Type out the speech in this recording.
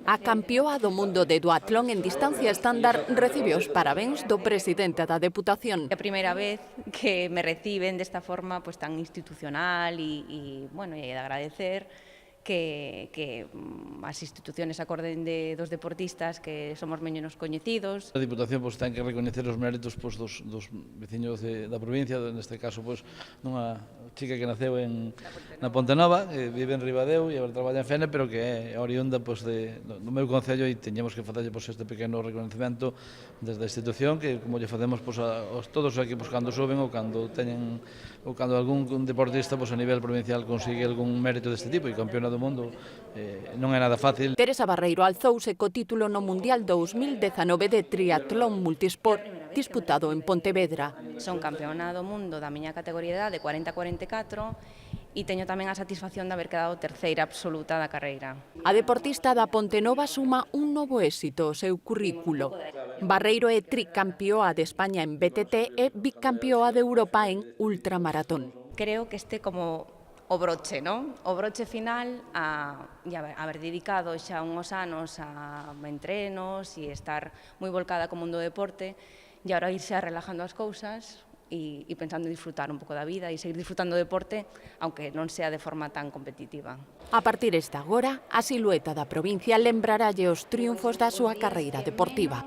A campioa do mundo de duatlón en distancia estándar recibe os parabéns do presidente da Deputación. É a primeira vez que me reciben desta forma pues, tan institucional e de agradecer que as instituciones acorden dos deportistas que somos menos coñecidos. A Diputación ten que recoñecer os méritos dos veciños da provincia, neste caso nunha chica que naceu na Pontenova, que vive en Ribadeo e agora traballa en Fene, pero que é oriunda do meu concello e teñemos que facerlle este pequeno recoñecemento desde a institución, que como lle facemos a todos os equipos cando suben ou cando algún deportista a nivel provincial consigue algún mérito deste tipo e campeona do mundo, non é nada fácil. Teresa Barreiro alzouse co título no Mundial 2019 de triatlón multisport disputado en Pontevedra. Son campeona do mundo da miña categoría de 40-44 e teño tamén a satisfacción de haber quedado terceira absoluta da carreira. A deportista da Pontenova suma un novo éxito ao seu currículo. Barreiro é tricampioa de España en BTT e bicampioa de Europa en ultramaratón. Creo que como o broche, non? O broche final a haber dedicado xa uns anos a entrenos e estar moi volcada co mundo do deporte e agora irse relajando as cousas e pensando en disfrutar un pouco da vida e seguir disfrutando do deporte, aunque non sea de forma tan competitiva. A partir de agora, a silueta da provincia lembraralle os triunfos da súa carreira deportiva.